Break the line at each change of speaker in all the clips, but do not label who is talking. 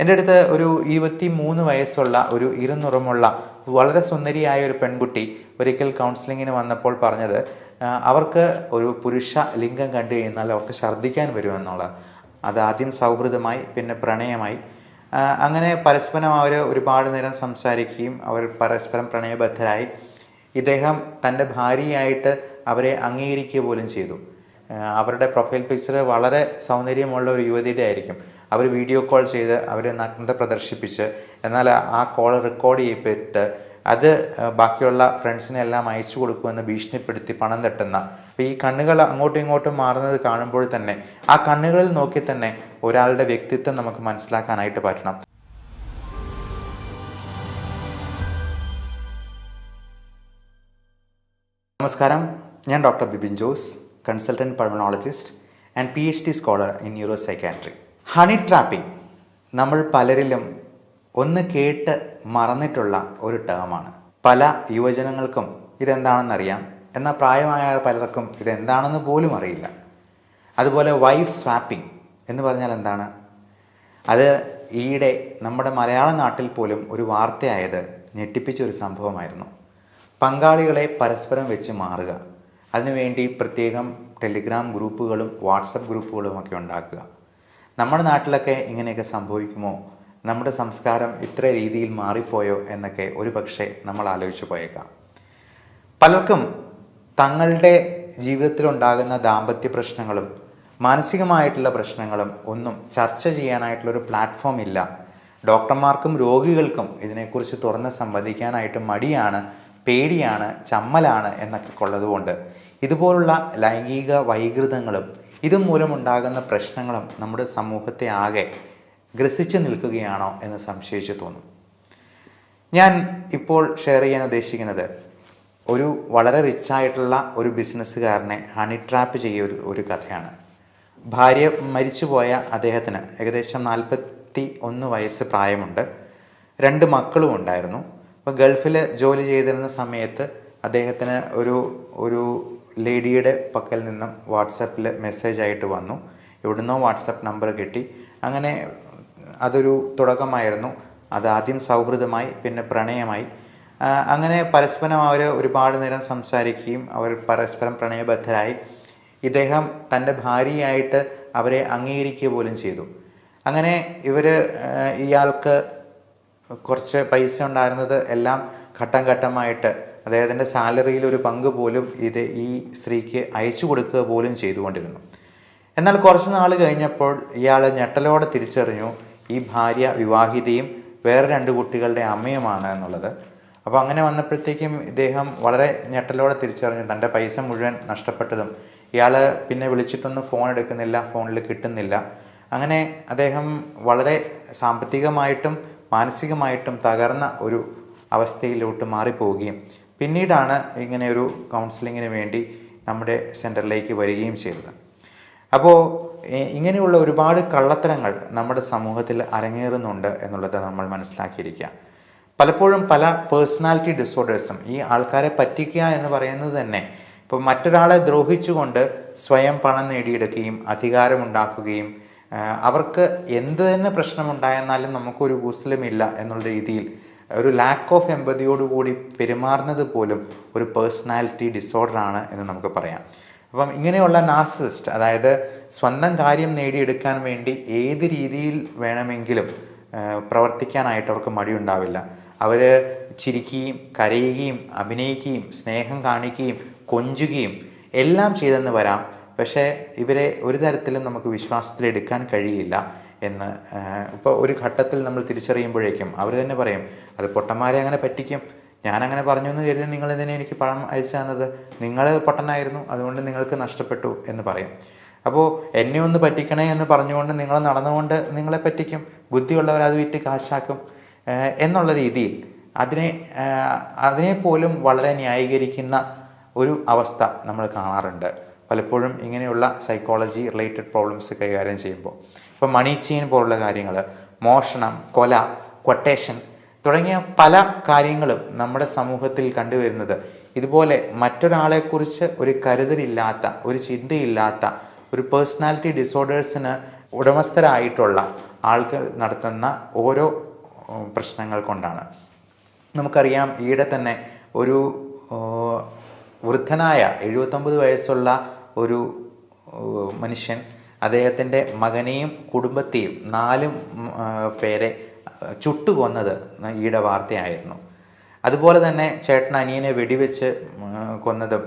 എൻ്റെ അടുത്ത് ഒരു 23 വയസ്സുള്ള ഒരു ഇരുനിറമുള്ള വളരെ സുന്ദരിയായ ഒരു പെൺകുട്ടി ഒരിക്കൽ കൗൺസിലിങ്ങിന് വന്നപ്പോൾ പറഞ്ഞത് അവർക്ക് ഒരു പുരുഷ ലിംഗം കണ്ടു കഴിഞ്ഞാൽ അവർക്ക് ഛർദ്ദിക്കാൻ വരുമെന്നുള്ളത്. അതാദ്യം സൗഹൃദമായി, പിന്നെ പ്രണയമായി, അങ്ങനെ പരസ്പരം അവർ ഒരുപാട് നേരം സംസാരിക്കുകയും അവർ പരസ്പരം പ്രണയബദ്ധരായി. ഇദ്ദേഹം തൻ്റെ ഭാര്യയായിട്ട് അവരെ അംഗീകരിക്കുക പോലും ചെയ്തു. അവരുടെ പ്രൊഫൈൽ പിക്ചർ വളരെ സൗന്ദര്യമുള്ള ഒരു യുവതിയുടെ ആയിരിക്കും. അവർ വീഡിയോ കോൾ ചെയ്ത് അവർ നഗ്നത പ്രദർശിപ്പിച്ച്, എന്നാൽ ആ കോൾ റെക്കോർഡ് ചെയ്യപ്പെട്ട് അത് ബാക്കിയുള്ള ഫ്രണ്ട്സിനെല്ലാം അയച്ചു കൊടുക്കുമെന്ന് ഭീഷണിപ്പെടുത്തി പണം തട്ടുന്ന. അപ്പോൾ ഈ കണ്ണുകൾ അങ്ങോട്ടും ഇങ്ങോട്ടും മാറുന്നത് കാണുമ്പോൾ തന്നെ ആ കണ്ണുകളിൽ നോക്കി തന്നെ ഒരാളുടെ വ്യക്തിത്വം നമുക്ക് മനസ്സിലാക്കാനായിട്ട് പറ്റണം. നമസ്കാരം, ഞാൻ doctor Bibin Jose, consultant pulmonologist and PhD scholar in neuro psychiatry. Honey trapping നമ്മൾ പലരിലും ഒന്ന് കേട്ട് മറന്നിട്ടുള്ള ഒരു ടേമാണ്. പല യുവജനങ്ങൾക്കും ഇതെന്താണെന്നറിയാം, എന്നാൽ പ്രായമായ പലർക്കും ഇതെന്താണെന്ന് പോലും അറിയില്ല. അതുപോലെ വൈഫ് സ്വാപ്പിംഗ് എന്ന് പറഞ്ഞാൽ എന്താണ്? അത് ഈയിടെ നമ്മുടെ മലയാള നാട്ടിൽ പോലും ഒരു വാർത്തയായത് ഞെട്ടിപ്പിച്ചൊരു സംഭവമായിരുന്നു. പങ്കാളികളെ പരസ്പരം വെച്ച് മാറുക, അതിനുവേണ്ടി പ്രത്യേകം ടെലിഗ്രാം ഗ്രൂപ്പുകളും വാട്സപ്പ് ഗ്രൂപ്പുകളും ഒക്കെ ഉണ്ടാക്കുക. നമ്മുടെ നാട്ടിലൊക്കെ ഇങ്ങനെയൊക്കെ സംഭവിക്കുമോ? നമ്മുടെ സംസ്കാരം ഇത്ര രീതിയിൽ മാറിപ്പോയോ എന്നൊക്കെ ഒരു പക്ഷേ നമ്മൾ ആലോചിച്ചു പോയേക്കാം. പലർക്കും തങ്ങളുടെ ജീവിതത്തിലുണ്ടാകുന്ന ദാമ്പത്യ പ്രശ്നങ്ങളും മാനസികമായിട്ടുള്ള പ്രശ്നങ്ങളും ഒന്നും ചർച്ച ചെയ്യാനായിട്ടുള്ളൊരു പ്ലാറ്റ്ഫോം ഇല്ല. ഡോക്ടർമാർക്കും രോഗികൾക്കും ഇതിനെക്കുറിച്ച് തുറന്ന് സംവദിക്കാനായിട്ട് മടിയാണ്, പേടിയാണ്, ചമ്മലാണ് എന്നൊക്കെ ഉള്ളതുകൊണ്ട് ഇതുപോലുള്ള ലൈംഗിക വൈകൃതങ്ങളും ഇതുമൂലമുണ്ടാകുന്ന പ്രശ്നങ്ങളും നമ്മുടെ സമൂഹത്തെ ആകെ ഗ്രസിച്ചു നിൽക്കുകയാണോ എന്ന് സംശയിച്ചു തോന്നും. ഞാൻ ഇപ്പോൾ ഷെയർ ചെയ്യാൻ ഉദ്ദേശിക്കുന്നത് ഒരു വളരെ റിച്ചായിട്ടുള്ള ഒരു ബിസിനസ്സുകാരനെ ഹണി ട്രാപ്പ് ചെയ്യ ഒരു കഥയാണ്. ഭാര്യ മരിച്ചുപോയ അദ്ദേഹത്തിന് ഏകദേശം 41 വയസ്സ് പ്രായമുണ്ട്. 2 മക്കളും ഉണ്ടായിരുന്നു. അപ്പോൾ ഗൾഫിൽ ജോലി ചെയ്തിരുന്ന സമയത്ത് അദ്ദേഹത്തിന് ഒരു ലേഡിയുടെ പക്കൽ നിന്നും വാട്സപ്പിൽ മെസ്സേജായിട്ട് വന്നു. എവിടുന്നോ വാട്സപ്പ് നമ്പർ കിട്ടി. അങ്ങനെ അതൊരു തുടക്കമായിരുന്നു. അതാദ്യം സൗഹൃദമായി, പിന്നെ പ്രണയമായി. അങ്ങനെ പരസ്പരം അവർ ഒരുപാട് നേരം സംസാരിക്കുകയും അവർ പരസ്പരം പ്രണയബദ്ധരായി. ഇദ്ദേഹം തൻ്റെ ഭാര്യയായിട്ട് അവരെ അംഗീകരിക്കുക പോലും ചെയ്തു. അങ്ങനെ ഇയാൾക്ക് കുറച്ച് പൈസ ഉണ്ടായിരുന്നത് എല്ലാം ഘട്ടം ഘട്ടമായിട്ട് അദ്ദേഹത്തിൻ്റെ സാലറിയിൽ ഒരു പങ്ക് പോലും ഈ സ്ത്രീക്ക് അയച്ചു കൊടുക്കുക പോലും ചെയ്തുകൊണ്ടിരുന്നു. എന്നാൽ കുറച്ച് നാൾ കഴിഞ്ഞപ്പോൾ ഇയാൾ ഞെട്ടലോടെ തിരിച്ചറിഞ്ഞു ഈ ഭാര്യ വിവാഹിതയും വേറെ 2 കുട്ടികളുടെ അമ്മയുമാണ് എന്നുള്ളത്. അപ്പോൾ അങ്ങനെ വന്നപ്പോഴത്തേക്കും ഇദ്ദേഹം വളരെ ഞെട്ടലോടെ തിരിച്ചറിഞ്ഞു തൻ്റെ പൈസ മുഴുവൻ നഷ്ടപ്പെട്ടതും. ഇയാൾ പിന്നെ വിളിച്ചിട്ടൊന്നും ഫോൺ എടുക്കുന്നില്ല, ഫോണിൽ കിട്ടുന്നില്ല. അങ്ങനെ അദ്ദേഹം വളരെ സാമ്പത്തികമായിട്ടും മാനസികമായിട്ടും തകർന്ന ഒരു അവസ്ഥയിലോട്ട് മാറിപ്പോവുകയും പിന്നീടാണ് ഇങ്ങനെ ഒരു കൗൺസിലിങ്ങിന് വേണ്ടി നമ്മുടെ സെൻറ്ററിലേക്ക് വരികയും ചെയ്തത്. അപ്പോൾ ഇങ്ങനെയുള്ള ഒരുപാട് കള്ളത്തരങ്ങൾ നമ്മുടെ സമൂഹത്തിൽ അരങ്ങേറുന്നുണ്ട് എന്നുള്ളത് നമ്മൾ മനസ്സിലാക്കിയിരിക്കുക. പലപ്പോഴും പല പേഴ്സണാലിറ്റി ഡിസോർഡേഴ്സും ഈ ആൾക്കാരെ പറ്റിക്കുക എന്ന് പറയുന്നത് തന്നെ ഇപ്പോൾ മറ്റൊരാളെ ദ്രോഹിച്ചുകൊണ്ട് സ്വയം പണം നേടിയെടുക്കുകയും അധികാരമുണ്ടാക്കുകയും അവർക്ക് എന്ത് തന്നെ പ്രശ്നമുണ്ടായെന്നാലും നമുക്കൊരു കൂസലുമില്ല എന്നുള്ള രീതിയിൽ ഒരു ലാക്ക് ഓഫ് എമ്പതിയോടുകൂടി പെരുമാറുന്നത് പോലും ഒരു പേഴ്സണാലിറ്റി ഡിസോർഡറാണ് എന്ന് നമുക്ക് പറയാം. അപ്പം ഇങ്ങനെയുള്ള നാർസിസിസ്റ്റ്, അതായത് സ്വന്തം കാര്യം നേടിയെടുക്കാൻ വേണ്ടി ഏത് രീതിയിൽ വേണമെങ്കിലും പ്രവർത്തിക്കാനായിട്ട് അവർക്ക് മടിയുണ്ടാവില്ല. അവർ ചിരിക്കുകയും കരയുകയും അഭിനയിക്കുകയും സ്നേഹം കാണിക്കുകയും കൊഞ്ചുകയും എല്ലാം ചെയ്തെന്ന് വരാം. പക്ഷേ ഇവരെ ഒരു തരത്തിലും നമുക്ക് വിശ്വാസത്തിലെടുക്കാൻ കഴിയില്ല എന്ന് ഇപ്പോൾ ഒരു ഘട്ടത്തിൽ നമ്മൾ തിരിച്ചറിയുമ്പോഴേക്കും അവർ തന്നെ പറയും, അത് പൊട്ടന്മാരെ അങ്ങനെ പറ്റിക്കും, ഞാനങ്ങനെ പറഞ്ഞു എന്ന് കരുതി നിങ്ങളെന്തിനെ എനിക്ക് പണം അയച്ചു തന്നത്, നിങ്ങൾ പൊട്ടനായിരുന്നു, അതുകൊണ്ട് നിങ്ങൾക്ക് നഷ്ടപ്പെട്ടു എന്ന് പറയും. അപ്പോൾ എന്നെ ഒന്ന് പറ്റിക്കണേ എന്ന് പറഞ്ഞുകൊണ്ട് നിങ്ങൾ നടന്നുകൊണ്ട് നിങ്ങളെ പറ്റിക്കും, ബുദ്ധിയുള്ളവർ അത് വിറ്റ് കാശാക്കും എന്നുള്ള രീതിയിൽ അതിനെ പോലും വളരെ ന്യായീകരിക്കുന്ന ഒരു അവസ്ഥ നമ്മൾ കാണാറുണ്ട് പലപ്പോഴും ഇങ്ങനെയുള്ള സൈക്കോളജി റിലേറ്റഡ് പ്രോബ്ലംസ് കൈകാര്യം ചെയ്യുമ്പോൾ. ഇപ്പോൾ മണി ചെയിൻ പോലുള്ള കാര്യങ്ങൾ, മോഷണം, കൊല, ക്വട്ടേഷൻ തുടങ്ങിയ പല കാര്യങ്ങളും നമ്മുടെ സമൂഹത്തിൽ കണ്ടുവരുന്നത് ഇതുപോലെ മറ്റൊരാളെക്കുറിച്ച് ഒരു കരുതലില്ലാത്ത, ഒരു ചിന്തയില്ലാത്ത, ഒരു പേഴ്സണാലിറ്റി ഡിസോർഡേഴ്സിന് ഉടമസ്ഥരായിട്ടുള്ള ആളുകൾ നടത്തുന്ന ഓരോ പ്രശ്നങ്ങൾ കൊണ്ടാണ്. നമുക്കറിയാം, ഈയിടെ തന്നെ ഒരു വൃദ്ധനായ 79 വയസ്സുള്ള ഒരു മനുഷ്യൻ അദ്ദേഹത്തിൻ്റെ മകനെയും കുടുംബത്തെയും 4 പേരെ ചുട്ടുകൊന്നത് ഈയിടെ വാർത്തയായിരുന്നു. അതുപോലെ തന്നെ ചേട്ടൻ അനിയനെ വെടിവെച്ച് കൊന്നതും,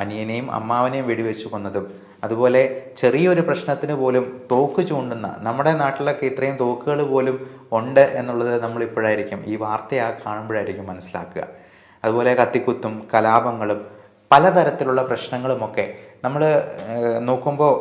അനിയനെയും അമ്മാവനെയും വെടിവെച്ച് കൊന്നതും, അതുപോലെ ചെറിയൊരു പ്രശ്നത്തിന് പോലും തോക്ക് ചൂണ്ടുന്ന, നമ്മുടെ നാട്ടിലൊക്കെ ഇത്രയും തോക്കുകൾ പോലും ഉണ്ട് എന്നുള്ളത് നമ്മളിപ്പോഴായിരിക്കും ഈ വാർത്തയാ കാണുമ്പോഴായിരിക്കും മനസ്സിലാക്കുക. അതുപോലെ കത്തിക്കുത്തും കലാപങ്ങളും പലതരത്തിലുള്ള പ്രശ്നങ്ങളുമൊക്കെ നമ്മൾ നോക്കുമ്പോൾ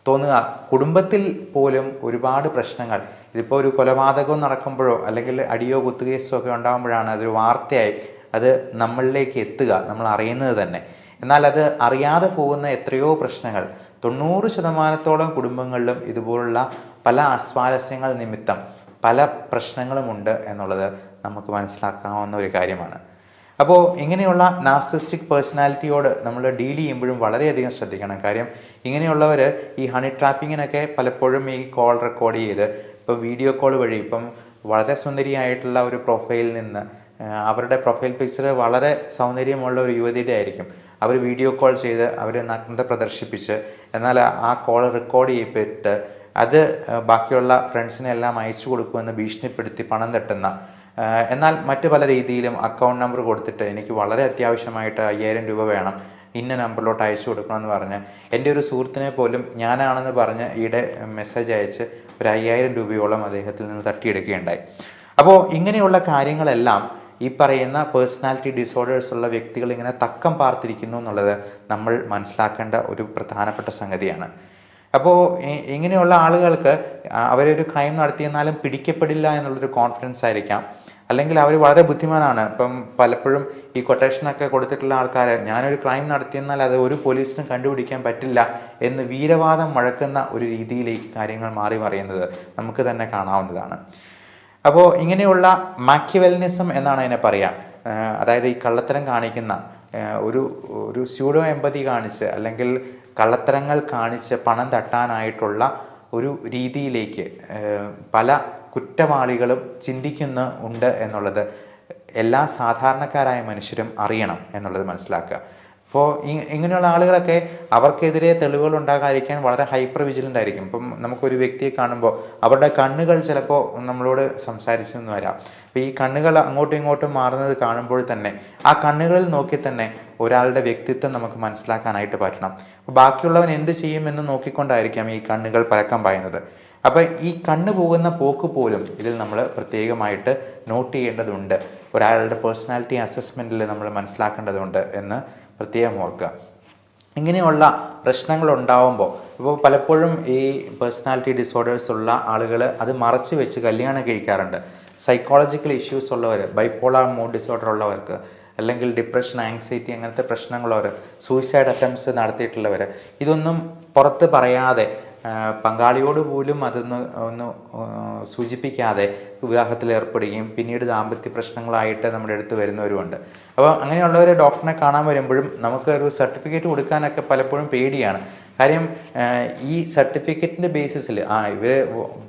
തോന്നുക, കുടുംബത്തിൽ പോലും ഒരുപാട് പ്രശ്നങ്ങൾ. ഇതിപ്പോൾ ഒരു കൊലപാതകം നടക്കുമ്പോഴോ അല്ലെങ്കിൽ അടിയോ കുത്തുകേസോ ഒക്കെ ഉണ്ടാകുമ്പോഴാണ് അതൊരു വാർത്തയായി അത് നമ്മളിലേക്ക് എത്തുക, നമ്മൾ അറിയുന്നത് തന്നെ. എന്നാൽ അത് അറിയാതെ പോകുന്ന എത്രയോ പ്രശ്നങ്ങൾ 90% കുടുംബങ്ങളിലും ഇതുപോലുള്ള പല അസ്വാരസ്യങ്ങൾ നിമിത്തം പല പ്രശ്നങ്ങളുമുണ്ട് എന്നുള്ളത് നമുക്ക് മനസ്സിലാക്കാവുന്ന ഒരു കാര്യമാണ്. അപ്പോൾ ഇങ്ങനെയുള്ള നാർസിസ്റ്റിക് പേഴ്സണാലിറ്റിയോട് നമ്മൾ ഡീൽ ചെയ്യുമ്പോഴും വളരെയധികം ശ്രദ്ധിക്കണം. കാര്യം ഇങ്ങനെയുള്ളവർ ഈ ഹണി ട്രാപ്പിങ്ങിനൊക്കെ പലപ്പോഴും ഈ കോൾ റെക്കോർഡ് ചെയ്ത്, ഇപ്പോൾ വീഡിയോ കോൾ വഴി, ഇപ്പം വളരെ സുന്ദരിയായിട്ടുള്ള ഒരു പ്രൊഫൈലിൽ നിന്ന് അവരുടെ പ്രൊഫൈൽ പിക്ചർ വളരെ സൗന്ദര്യമുള്ള ഒരു യുവതിയുടെ ആയിരിക്കും, അവർ വീഡിയോ കോൾ ചെയ്ത് അവർ നഗ്നത പ്രദർശിപ്പിച്ച്, എന്നാൽ ആ കോൾ റെക്കോർഡ് ചെയ്യപ്പെട്ട് അത് ബാക്കിയുള്ള ഫ്രണ്ട്സിനെല്ലാം അയച്ചു കൊടുക്കുമെന്ന് ഭീഷണിപ്പെടുത്തി പണം തട്ടുന്ന, എന്നാൽ മറ്റു പല രീതിയിലും അക്കൗണ്ട് നമ്പർ കൊടുത്തിട്ട് എനിക്ക് വളരെ അത്യാവശ്യമായിട്ട് 5000 രൂപ വേണം, ഇന്ന നമ്പറിലോട്ട് അയച്ചു കൊടുക്കണമെന്ന് പറഞ്ഞ് എൻ്റെ ഒരു സുഹൃത്തിനെ പോലും ഞാനാണെന്ന് പറഞ്ഞ് ഈയിടെ മെസ്സേജ് അയച്ച് ഒരു 5000 രൂപയോളം അദ്ദേഹത്തിൽ നിന്ന് തട്ടിയെടുക്കുകയുണ്ടായി. അപ്പോൾ ഇങ്ങനെയുള്ള കാര്യങ്ങളെല്ലാം ഈ പറയുന്ന പേഴ്സണാലിറ്റി ഡിസോർഡേഴ്സ് ഉള്ള വ്യക്തികൾ ഇങ്ങനെ തക്കം പാർത്തിരിക്കുന്നു എന്നുള്ളത് നമ്മൾ മനസ്സിലാക്കേണ്ട ഒരു പ്രധാനപ്പെട്ട സംഗതിയാണ്. അപ്പോൾ ഇങ്ങനെയുള്ള ആളുകൾക്ക് അവരൊരു ക്രൈം നടത്തിയെന്നാലും പിടിക്കപ്പെടില്ല എന്നുള്ളൊരു കോൺഫിഡൻസ് ആയിരിക്കാം, അല്ലെങ്കിൽ അവർ വളരെ ബുദ്ധിമാനാണ്. ഇപ്പം പലപ്പോഴും ഈ കൊട്ടേഷനൊക്കെ കൊടുത്തിട്ടുള്ള ആൾക്കാർ ഞാനൊരു ക്രൈം നടത്തിയെന്നാൽ അത് ഒരു പോലീസിനും കണ്ടുപിടിക്കാൻ പറ്റില്ല എന്ന് വീരവാദം മുഴക്കുന്ന ഒരു രീതിയിലേക്ക് കാര്യങ്ങൾ മാറി മറിയുന്നത് നമുക്ക് തന്നെ കാണാവുന്നതാണ്. അപ്പോൾ ഇങ്ങനെയുള്ള മാക്കിവെലിനിസം എന്നാണ് അതിനെ പറയാം. അതായത് ഈ കള്ളത്തരം കാണിക്കുന്ന ഒരു സ്യൂഡോ എമ്പതി കാണിച്ച് അല്ലെങ്കിൽ കള്ളത്തരങ്ങൾ കാണിച്ച് പണം തട്ടാനായിട്ടുള്ള ഒരു രീതിയിലേക്ക് പല കുറ്റവാളികളും ചിന്തിക്കുന്നുണ്ട് എന്നുള്ളത് എല്ലാ സാധാരണക്കാരായ മനുഷ്യരും അറിയണം എന്നുള്ളത് മനസ്സിലാക്കുക. അപ്പോൾ ഇങ്ങനെയുള്ള ആളുകളൊക്കെ അവർക്കെതിരെ തെളിവുകൾ ഉണ്ടാകാതിരിക്കാൻ വളരെ ഹൈപ്പർ വിജിലൻ്റ് ആയിരിക്കും. ഇപ്പം നമുക്കൊരു വ്യക്തിയെ കാണുമ്പോൾ അവരുടെ കണ്ണുകൾ ചിലപ്പോൾ നമ്മളോട് സംസാരിച്ചെന്ന് വരാം. അപ്പോൾ ഈ കണ്ണുകൾ അങ്ങോട്ടും ഇങ്ങോട്ടും മാറുന്നത് കാണുമ്പോൾ തന്നെ ആ കണ്ണുകളിൽ നോക്കി തന്നെ ഒരാളുടെ വ്യക്തിത്വം നമുക്ക് മനസ്സിലാക്കാനായിട്ട് പറ്റണം. ബാക്കിയുള്ളവൻ എന്ത് ചെയ്യുമെന്ന് നോക്കിക്കൊണ്ടായിരിക്കാം ഈ കണ്ണുകൾ പരക്കം പായുന്നത്. അപ്പോൾ ഈ കണ്ണ് പോകുന്ന പോക്ക് പോലും ഇതിൽ നമ്മൾ പ്രത്യേകമായിട്ട് നോട്ട് ചെയ്യേണ്ടതുണ്ട്, ഒരാളുടെ പേഴ്സണാലിറ്റി അസസ്മെൻറ്റിൽ നമ്മൾ മനസ്സിലാക്കേണ്ടതുണ്ട് എന്ന് പ്രത്യേകം ഓർക്കുക. ഇങ്ങനെയുള്ള പ്രശ്നങ്ങൾ ഉണ്ടാവുമ്പോൾ ഇപ്പോൾ പലപ്പോഴും ഈ പേഴ്സണാലിറ്റി ഡിസോർഡേഴ്സ് ഉള്ള ആളുകൾ അത് മറച്ചു വെച്ച് കല്യാണം കഴിക്കാറുണ്ട്. സൈക്കോളജിക്കൽ ഇഷ്യൂസ് ഉള്ളവർ, ബൈപ്പോളാർ മൂഡ് ഡിസോർഡർ ഉള്ളവർക്ക്, അല്ലെങ്കിൽ ഡിപ്രഷൻ, ആങ്സൈറ്റി അങ്ങനത്തെ പ്രശ്നങ്ങളുള്ളവർ, സൂയിസൈഡ് അറ്റംപ്റ്റ്സ് നടത്തിയിട്ടുള്ളവർ, ഇതൊന്നും പുറത്ത് പറയാതെ പങ്കാളിയോട് പോലും ഒന്ന് സൂചിപ്പിക്കാതെ വിവാഹത്തിൽ ഏർപ്പെടുകയും പിന്നീട് ദാമ്പത്യ പ്രശ്നങ്ങളായിട്ട് നമ്മുടെ അടുത്ത് വരുന്നവരുമുണ്ട്. അപ്പോൾ അങ്ങനെയുള്ളവർ ഡോക്ടറിനെ കാണാൻ വരുമ്പോഴും നമുക്ക് ഒരു സർട്ടിഫിക്കറ്റ് കൊടുക്കാനൊക്കെ പലപ്പോഴും പേടിയാണ്. കാര്യം ഈ സർട്ടിഫിക്കറ്റിൻ്റെ ബേസിസിൽ ഇവർ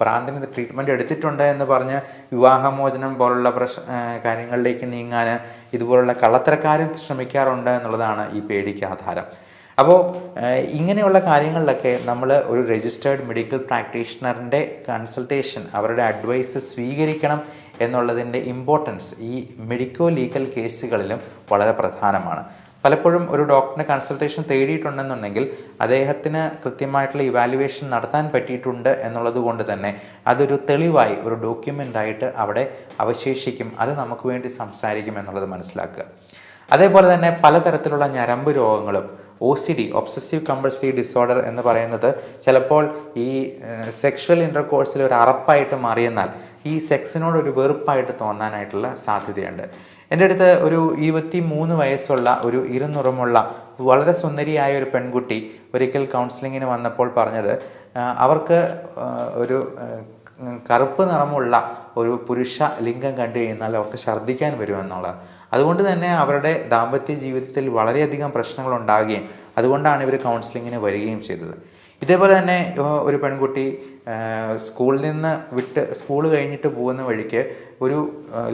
ഭ്രാന്തിന് ട്രീറ്റ്മെൻറ്റ് എടുത്തിട്ടുണ്ട് എന്ന് പറഞ്ഞ് വിവാഹമോചനം പോലുള്ള കാര്യങ്ങളിലേക്ക് നീങ്ങാൻ ഇതുപോലുള്ള കള്ളത്തരക്കാരും ശ്രമിക്കാറുണ്ട് എന്നുള്ളതാണ് ഈ പേടിക്ക് ആധാരം. അപ്പോൾ ഇങ്ങനെയുള്ള കാര്യങ്ങളിലൊക്കെ നമ്മൾ ഒരു രജിസ്റ്റേർഡ് മെഡിക്കൽ പ്രാക്ടീഷണറിൻ്റെ കൺസൾട്ടേഷൻ, അവരുടെ അഡ്വൈസ് സ്വീകരിക്കണം എന്നുള്ളതിൻ്റെ ഇമ്പോർട്ടൻസ് ഈ മെഡിക്കോ ലീഗൽ കേസുകളിലും വളരെ പ്രധാനമാണ്. പലപ്പോഴും ഒരു ഡോക്ടറിനെ കൺസൾട്ടേഷൻ തേടിയിട്ടുണ്ടെന്നുണ്ടെങ്കിൽ അദ്ദേഹത്തിന് കൃത്യമായിട്ടുള്ള ഇവാലുവേഷൻ നടത്താൻ പറ്റിയിട്ടുണ്ട് എന്നുള്ളത് കൊണ്ട് തന്നെ അതൊരു തെളിവായി, ഒരു ഡോക്യുമെൻ്റായിട്ട് അവിടെ അവശേഷിക്കും. അത് നമുക്ക് വേണ്ടി സംസാരിക്കും എന്നുള്ളത് മനസ്സിലാക്കുക. അതേപോലെ തന്നെ പലതരത്തിലുള്ള ഞരമ്പ് രോഗങ്ങളും, OCD, ഒബ്സസീവ് കമ്പൾസീവ് ഡിസോർഡർ എന്ന് പറയുന്നത് ചിലപ്പോൾ ഈ സെക്ഷൽ ഇൻ്റർകോഴ്സിൽ ഒരു അറപ്പായിട്ട് മാറിയെന്നാൽ ഈ സെക്സിനോടൊരു വെറുപ്പായിട്ട് തോന്നാനായിട്ടുള്ള സാധ്യതയുണ്ട്. എൻ്റെ അടുത്ത് ഒരു 23 വയസ്സുള്ള ഒരു ഇരുനിറമുള്ള വളരെ സുന്ദരിയായ ഒരു പെൺകുട്ടി ഒരിക്കൽ കൗൺസിലിങ്ങിന് വന്നപ്പോൾ പറഞ്ഞത് അവർക്ക് ഒരു കറുപ്പ് നിറമുള്ള ഒരു പുരുഷ ലിംഗം കണ്ടു കഴിഞ്ഞാൽ അവർക്ക് ഛർദ്ദിക്കാൻ വരുമെന്നുള്ളത്. അതുകൊണ്ട് തന്നെ അവരുടെ ദാമ്പത്യ ജീവിതത്തിൽ വളരെയധികം പ്രശ്നങ്ങൾ ഉണ്ടാകുകയും അതുകൊണ്ടാണ് ഇവർ കൗൺസിലിങ്ങിന് വരികയും ചെയ്തത്. ഇതേപോലെ തന്നെ ഒരു പെൺകുട്ടി സ്കൂളിൽ നിന്ന് സ്കൂൾ കഴിഞ്ഞിട്ട് പോകുന്ന വഴിക്ക് ഒരു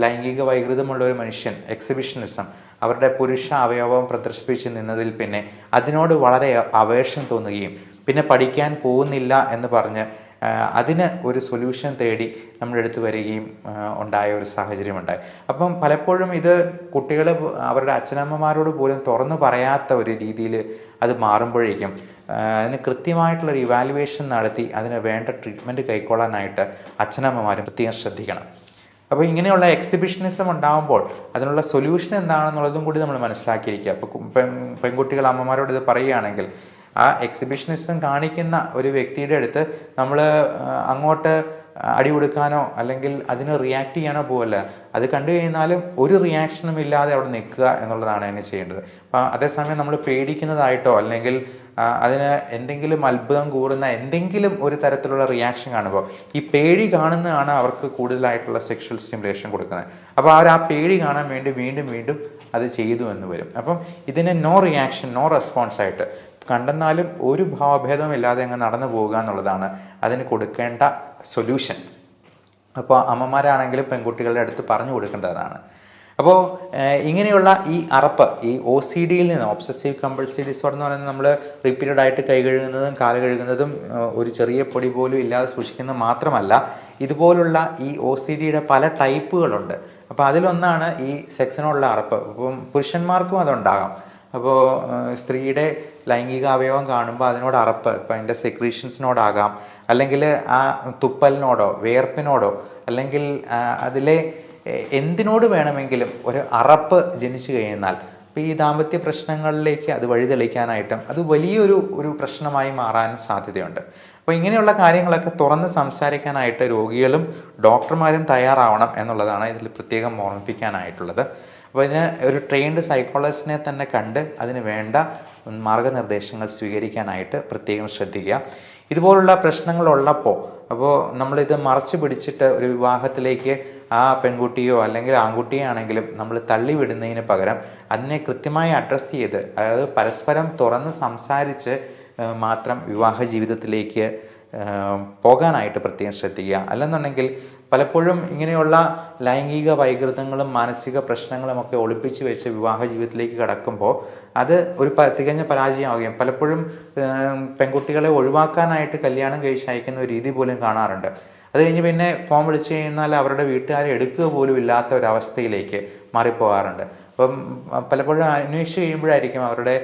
ലൈംഗിക വൈകൃതമുള്ള ഒരു മനുഷ്യൻ എക്സിബിഷനിസം അവരുടെ പുരുഷ അവയവം പ്രദർശിപ്പിച്ച് നിന്നതിൽ പിന്നെ അതിനോട് വളരെ അവേഷം തോന്നുകയും പിന്നെ പഠിക്കാൻ പോകുന്നില്ല എന്ന് പറഞ്ഞ് അതിന് ഒരു സൊല്യൂഷൻ തേടി നമ്മുടെ അടുത്ത് വരികയും ഉണ്ടായ ഒരു സാഹചര്യമുണ്ടായി. അപ്പം പലപ്പോഴും ഇത് കുട്ടികൾ അവരുടെ അച്ഛനമ്മമാരോട് പോലും തുറന്നു പറയാത്ത ഒരു രീതിയിൽ അത് മാറുമ്പോഴേക്കും അതിന് കൃത്യമായിട്ടുള്ളൊരു ഇവാലുവേഷൻ നടത്തി അതിന് വേണ്ട ട്രീറ്റ്മെൻറ്റ് കൈക്കൊള്ളാനായിട്ട് അച്ഛനമ്മമാരും പ്രത്യേകം ശ്രദ്ധിക്കണം. അപ്പോൾ ഇങ്ങനെയുള്ള എക്സിബിഷനിസം ഉണ്ടാകുമ്പോൾ അതിനുള്ള സൊല്യൂഷൻ എന്താണെന്നുള്ളതും കൂടി നമ്മൾ മനസ്സിലാക്കിയിരിക്കുക. അപ്പോൾ പെൺകുട്ടികൾ അമ്മമാരോട് ഇത് പറയുകയാണെങ്കിൽ ആ എക്സിബിഷനിസം കാണിക്കുന്ന ഒരു വ്യക്തിയുടെ അടുത്ത് നമ്മൾ അങ്ങോട്ട് അടി കൊടുക്കാനോ അല്ലെങ്കിൽ അതിന് റിയാക്ട് ചെയ്യാനോ പോകല്ല. അത് കണ്ടു കഴിഞ്ഞാലും ഒരു റിയാക്ഷനും ഇല്ലാതെ അവിടെ നിൽക്കുക എന്നുള്ളതാണ് അതിന് ചെയ്യേണ്ടത്. അപ്പം അതേസമയം നമ്മൾ പേടിക്കുന്നതായിട്ടോ അല്ലെങ്കിൽ അതിന് എന്തെങ്കിലും അത്ഭുതം കൂറുന്ന എന്തെങ്കിലും ഒരു തരത്തിലുള്ള റിയാക്ഷൻ കാണുമ്പോൾ ഈ പേടി കാണുന്നതാണ് അവർക്ക് കൂടുതലായിട്ടുള്ള സെക്ഷൽ സ്റ്റിമുലേഷൻ കൊടുക്കുന്നത്. അപ്പോൾ അവർ ആ പേടി കാണാൻ വേണ്ടി വീണ്ടും വീണ്ടും അത് ചെയ്തു എന്ന് വരും. അപ്പം ഇതിന് നോ റിയാക്ഷൻ നോ റെസ്പോൺസ് ആയിട്ട് കണ്ടെന്നാലും ഒരു ഭാവഭേദവും ഇല്ലാതെ അങ്ങ് നടന്നു പോവുക എന്നുള്ളതാണ് അതിന് കൊടുക്കേണ്ട സൊല്യൂഷൻ. അപ്പോൾ അമ്മമാരാണെങ്കിലും പെൺകുട്ടികളുടെ അടുത്ത് പറഞ്ഞു കൊടുക്കേണ്ടതാണ്. അപ്പോൾ ഇങ്ങനെയുള്ള ഈ അറപ്പ് ഈ OCDയിൽ നിന്ന് ഒബ്സസീവ് കമ്പൾസീവ് ഡിസോർഡർ എന്ന് പറയുന്നത് നമ്മൾ റിപ്പീറ്റഡ് ആയിട്ട് കൈ കഴുകുന്നതും കാല് കഴുകുന്നതും ഒരു ചെറിയ പൊടി പോലും ഇല്ലാതെ സൂക്ഷിക്കുന്നത് മാത്രമല്ല, ഇതുപോലുള്ള ഈ OCDയുടെ പല ടൈപ്പുകളുണ്ട്. അപ്പോൾ അതിലൊന്നാണ് ഈ സെക്സിനോടുള്ള അറപ്പ്. ഇപ്പം പുരുഷന്മാർക്കും അതുണ്ടാകാം. അപ്പോൾ സ്ത്രീയുടെ ലൈംഗിക അവയവം കാണുമ്പോൾ അതിനോട് അറപ്പ്, ഇപ്പം അതിൻ്റെ സെക്രീഷൻസിനോടാകാം, അല്ലെങ്കിൽ ആ തുപ്പലിനോടോ വേർപ്പിനോടോ അല്ലെങ്കിൽ അതിലെ എന്തിനോട് വേണമെങ്കിലും ഒരു അറപ്പ് ജനിച്ചു കഴിഞ്ഞാൽ ഇപ്പോൾ ഈ ദാമ്പത്യ പ്രശ്നങ്ങളിലേക്ക് അത് വഴിതെളിക്കാനായിട്ടും അത് വലിയൊരു പ്രശ്നമായി മാറാനും സാധ്യതയുണ്ട്. അപ്പോൾ ഇങ്ങനെയുള്ള കാര്യങ്ങളൊക്കെ തുറന്ന് സംസാരിക്കാനായിട്ട് രോഗികളും ഡോക്ടർമാരും തയ്യാറാവണം എന്നുള്ളതാണ് ഇതിൽ പ്രത്യേകം ഓർമ്മിപ്പിക്കാനായിട്ടുള്ളത്. അപ്പോൾ ഇതിന് ഒരു ട്രെയിൻഡ് സൈക്കോളജിസ്റ്റിനെ തന്നെ കണ്ട് അതിന് വേണ്ട മാർഗനിർദ്ദേശങ്ങൾ സ്വീകരിക്കാനായിട്ട് പ്രത്യേകം ശ്രദ്ധിക്കുക. ഇതുപോലുള്ള പ്രശ്നങ്ങളുള്ളപ്പോൾ അപ്പോൾ നമ്മളിത് മറച്ചു പിടിച്ചിട്ട് ഒരു വിവാഹത്തിലേക്ക് ആ പെൺകുട്ടിയോ അല്ലെങ്കിൽ ആൺകുട്ടിയോ ആണെങ്കിലും നമ്മൾ തള്ളിവിടുന്നതിന് പകരം അതിനെ കൃത്യമായി അഡ്രസ്സ് ചെയ്ത്, അതായത് പരസ്പരം തുറന്ന് സംസാരിച്ച് മാത്രം വിവാഹ ജീവിതത്തിലേക്ക് പോകാനായിട്ട് പ്രത്യേകം ശ്രദ്ധിക്കുക. അല്ലെന്നുണ്ടെങ്കിൽ പലപ്പോഴും ഇങ്ങനെയുള്ള ലൈംഗിക വൈകൃതങ്ങളും മാനസിക പ്രശ്നങ്ങളും ഒക്കെ ഒളിപ്പിച്ച് വെച്ച് വിവാഹ ജീവിതത്തിലേക്ക് കടക്കുമ്പോൾ അത് ഒരു തികഞ്ഞ പരാജയമാവുകയും പലപ്പോഴും പെൺകുട്ടികളെ ഒഴിവാക്കാനായിട്ട് കല്യാണം കഴിച്ച് അയക്കുന്ന ഒരു രീതി പോലും കാണാറുണ്ട്. അത് കഴിഞ്ഞ് പിന്നെ ഫോം വിളിച്ചു കഴിഞ്ഞാൽ അവരുടെ വീട്ടുകാരെ എടുക്കുക പോലും ഇല്ലാത്ത ഒരവസ്ഥയിലേക്ക് മാറിപ്പോകാറുണ്ട്. അപ്പം പലപ്പോഴും അന്വേഷിച്ച് കഴിയുമ്പോഴായിരിക്കും അവരുടെ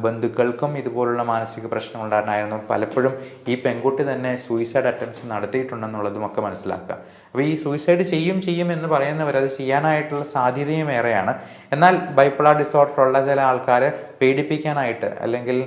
ബന്ധുക്കൾക്കും ഇതുപോലുള്ള മാനസിക പ്രശ്നം ഉണ്ടായിരുന്നു. പലപ്പോഴും ഈ പെൺകുട്ടി തന്നെ സൂയിസൈഡ് അറ്റംപ്റ്റ്സ് നടത്തിയിട്ടുണ്ടെന്നുള്ളതും ഒക്കെ മനസ്സിലാക്കുക. അപ്പോൾ ഈ സൂയിസൈഡ് ചെയ്യും എന്ന് പറയുന്നവർ അത് ചെയ്യാനായിട്ടുള്ള സാധ്യതയും ഏറെയാണ്. എന്നാൽ ബൈപ്പോളാർ ഡിസോർഡർ ഉള്ള ചില ആൾക്കാർ പേടിപ്പിക്കാനായിട്ട് അല്ലെങ്കിൽ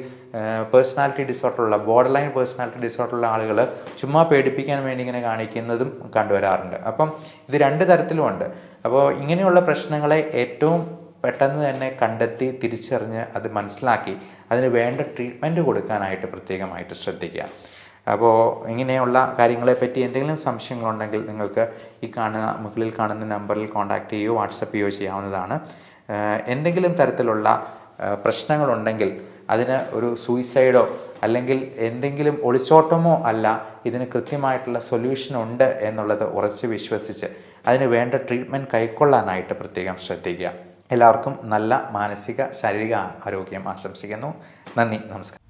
പേഴ്സണാലിറ്റി ഡിസോർഡറുള്ള ബോർഡർ ലൈൻ പേഴ്സണാലിറ്റി ഡിസോർഡറുള്ള ആളുകൾ ചുമ്മാ പേടിപ്പിക്കാൻ വേണ്ടി ഇങ്ങനെ കാണിക്കുന്നതും കണ്ടുവരാറുണ്ട്. അപ്പം ഇത് രണ്ട് തരത്തിലുമുണ്ട്. അപ്പോൾ ഇങ്ങനെയുള്ള പ്രശ്നങ്ങളെ ഏറ്റവും പെട്ടെന്ന് തന്നെ കണ്ടെത്തി തിരിച്ചറിഞ്ഞ് അത് മനസ്സിലാക്കി അതിന് വേണ്ട ട്രീറ്റ്മെൻറ്റ് കൊടുക്കാനായിട്ട് പ്രത്യേകമായിട്ട് ശ്രദ്ധിക്കുക. അപ്പോൾ ഇങ്ങനെയുള്ള കാര്യങ്ങളെപ്പറ്റി എന്തെങ്കിലും സംശയങ്ങളുണ്ടെങ്കിൽ നിങ്ങൾക്ക് മുകളിൽ കാണുന്ന നമ്പറിൽ കോൺടാക്റ്റ് ചെയ്യുകയോ വാട്സപ്പ് ചെയ്യുകയോ ചെയ്യാവുന്നതാണ്. എന്തെങ്കിലും തരത്തിലുള്ള പ്രശ്നങ്ങളുണ്ടെങ്കിൽ അതിന് ഒരു സൂയിസൈഡോ അല്ലെങ്കിൽ എന്തെങ്കിലും ഒളിച്ചോട്ടമോ അല്ല, ഇതിന് കൃത്യമായിട്ടുള്ള സൊല്യൂഷൻ ഉണ്ട് എന്നുള്ളത് ഉറച്ച് വിശ്വസിച്ച് അതിന് വേണ്ട ട്രീറ്റ്മെൻറ്റ് കൈക്കൊള്ളാനായിട്ട് പ്രത്യേകം ശ്രദ്ധിക്കുക. എല്ലാവർക്കും നല്ല മാനസിക ശാരീരിക ആരോഗ്യം ആശംസിക്കുന്നു. നന്ദി, നമസ്കാരം.